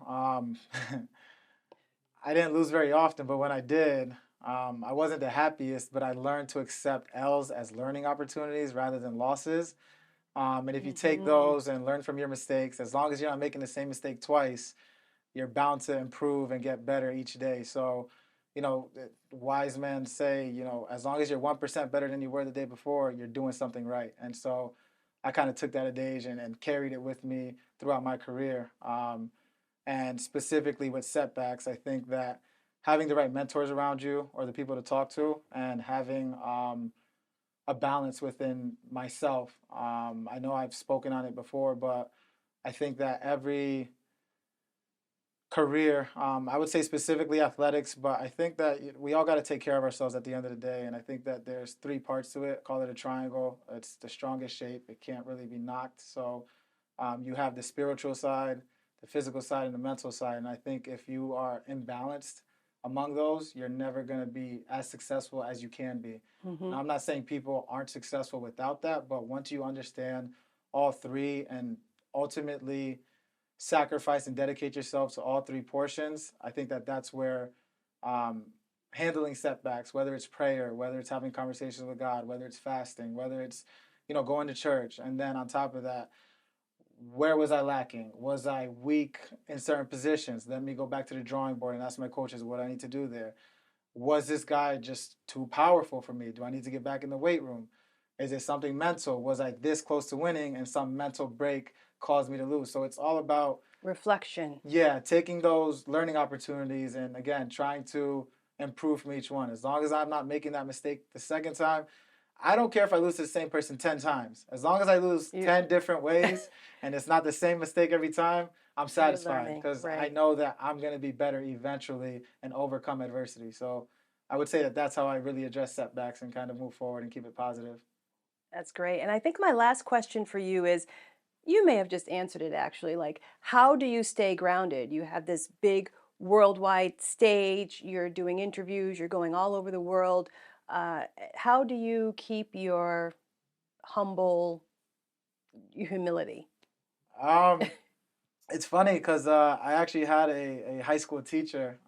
I didn't lose very often, but when I did, I wasn't the happiest, but I learned to accept L's as learning opportunities rather than losses. And if you take Hmm. those and learn from your mistakes, as long as you're not making the same mistake twice, you're bound to improve and get better each day. So, wise men say, as long as you're 1% better than you were the day before, you're doing something right. And so I kind of took that adage and carried it with me throughout my career. And specifically with setbacks, I think that having the right mentors around you or the people to talk to, and having a balance within myself. I know I've spoken on it before, but I think that every career, I would say specifically athletics, but I think that we all got to take care of ourselves at the end of the day. And I think that there's three parts to it. Call it a triangle. It's the strongest shape. It can't really be knocked. So you have the spiritual side, the physical side, and the mental side. And I think if you are imbalanced among those, you're never going to be as successful as you can be. Hmm. Now, I'm not saying people aren't successful without that, but once you understand all three and ultimately sacrifice and dedicate yourself to all three portions, I think that that's where um, handling setbacks, whether it's prayer, whether it's having conversations with God, whether it's fasting, whether it's going to church, and then on top of that, where was I lacking? Was I weak in certain positions? Let me go back to the drawing board and ask my coaches what I need to do there. Was this guy just too powerful for me? Do I need to get back in the weight room? Is it something mental? Was I this close to winning and some mental break caused me to lose? So it's all about, Reflection. yeah, taking those learning opportunities and again, trying to improve from each one. As long as I'm not making that mistake the second time, I don't care if I lose to the same person 10 times. As long as I lose You, 10 different ways and it's not the same mistake every time, I'm you're satisfied learning, because I right? know that I'm going to be better eventually and overcome adversity. So I would say that that's how I really address setbacks and kind of move forward and keep it positive. That's great. And I think my last question for you is, you may have just answered it actually. Like, how do you stay grounded? You have this big worldwide stage, you're doing interviews, you're going all over the world. Uh, how do you keep your humble humility? Um, it's funny because I actually had a high school teacher,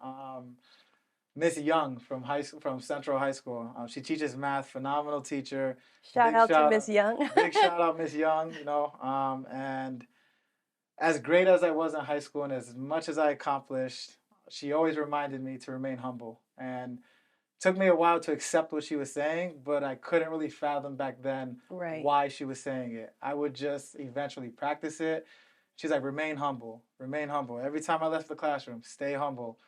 Miss Young from Central High School. She teaches math, phenomenal teacher. Shout Big out to shout, Miss Young. big shout out, Miss Young. And as great as I was in high school and as much as I accomplished, she always reminded me to remain humble. And it took me a while to accept what she was saying, but I couldn't really fathom back then Right. why she was saying it. I would just eventually practice it. She's like, remain humble, remain humble. Every time I left the classroom, stay humble.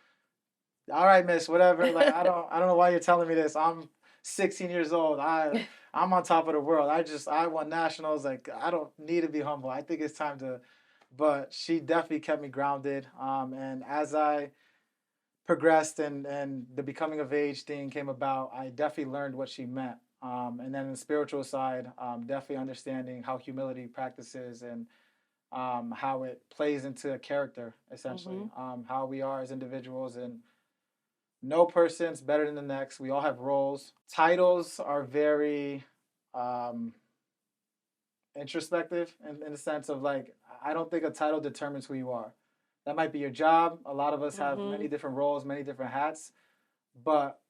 All right, miss, whatever. Like I don't know why you're telling me this. I'm 16 years old. I'm on top of the world. I won nationals. Like I don't need to be humble. I think it's time to. But she definitely kept me grounded. And as I progressed and the becoming of age thing came about, I definitely learned what she meant. And then the spiritual side, definitely understanding how humility practices and how it plays into character, essentially, how we are as individuals. And no person's better than the next. We all have roles. Titles are very introspective in the sense of like, I don't think a title determines who you are. That might be your job. A lot of us have many different roles, many different hats, but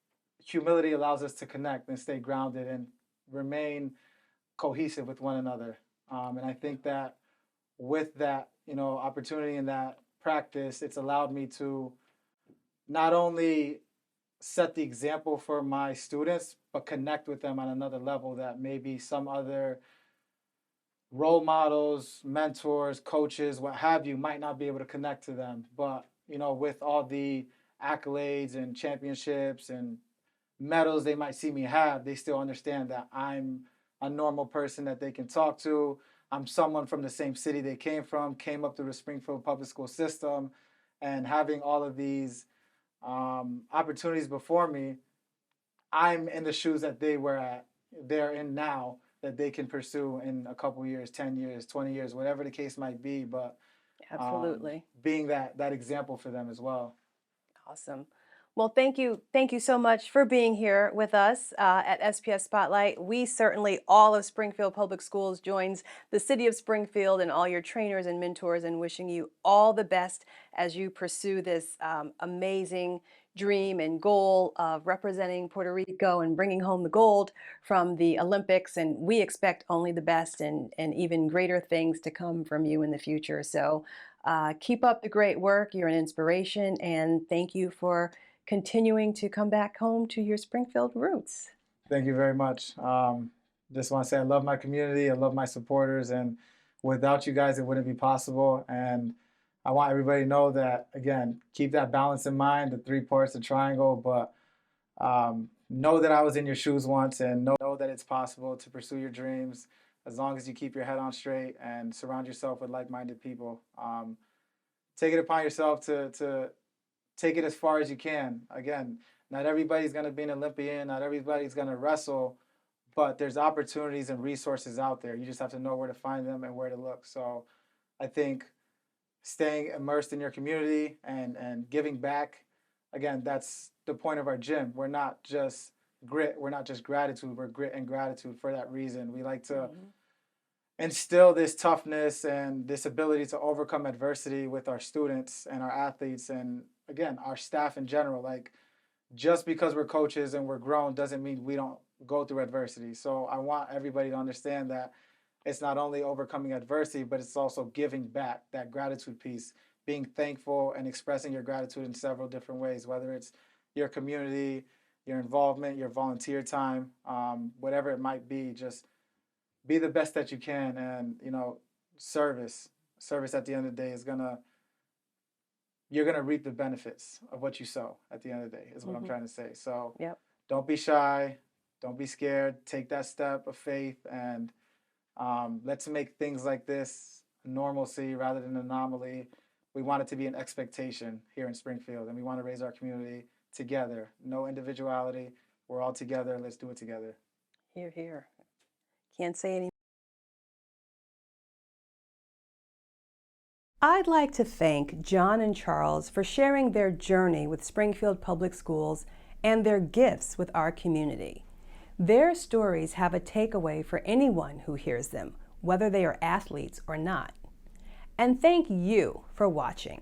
humility allows us to connect and stay grounded and remain cohesive with one another. And I think that with that, opportunity and that practice, it's allowed me to not only set the example for my students, but connect with them on another level that maybe some other role models, mentors, coaches, what have you, might not be able to connect to them. But, with all the accolades and championships and medals they might see me have, they still understand that I'm a normal person that they can talk to. I'm someone from the same city they came up through the Springfield public school system, and having all of these opportunities before me, I'm in the shoes that they're in now, that they can pursue in a couple years, 10 years, 20 years, whatever the case might be. But Absolutely. being that example for them as well. Awesome. Well, thank you. Thank you so much for being here with us at SPS Spotlight. We certainly, all of Springfield Public Schools, joins the city of Springfield and all your trainers and mentors in wishing you all the best as you pursue this amazing dream and goal of representing Puerto Rico and bringing home the gold from the Olympics. And we expect only the best and even greater things to come from you in the future. So keep up the great work. You're an inspiration. And thank you for continuing to come back home to your Springfield roots. Thank you very much. Just want to say I love my community. I love my supporters. And without you guys, it wouldn't be possible. And I want everybody to know that, again, keep that balance in mind, the three parts, the triangle, but know that I was in your shoes once, and know that it's possible to pursue your dreams as long as you keep your head on straight and surround yourself with like-minded people. Take it upon yourself to take it as far as you can. Again, not everybody's going to be an Olympian, not everybody's going to wrestle, but there's opportunities and resources out there. You just have to know where to find them and where to look. So I think staying immersed in your community and giving back, again, that's the point of our gym. We're not just grit, we're not just gratitude, we're grit and gratitude for that reason. We like to instill this toughness and this ability to overcome adversity with our students and our athletes and, again, our staff in general. Like, just because we're coaches and we're grown doesn't mean we don't go through adversity. So I want everybody to understand that it's not only overcoming adversity, but it's also giving back, that gratitude piece, being thankful and expressing your gratitude in several different ways, whether it's your community, your involvement, your volunteer time, whatever it might be. Just be the best that you can. And, service at the end of the day you're going to reap the benefits of what you sow at the end of the day, is what I'm trying to say. So don't be shy. Don't be scared. Take that step of faith, and let's make things like this normalcy rather than an anomaly. We want it to be an expectation here in Springfield, and we want to raise our community together. No individuality. We're all together. Let's do it together. Hear, hear. Can't say any. I'd like to thank John and Charles for sharing their journey with Springfield Public Schools and their gifts with our community. Their stories have a takeaway for anyone who hears them, whether they are athletes or not. And thank you for watching.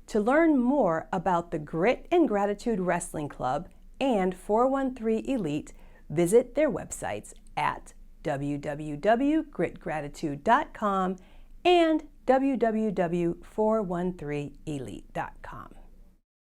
To learn more about the Grit and Gratitude Wrestling Club and 413 Elite, visit their websites at www.gritgratitude.com and www.413elite.com.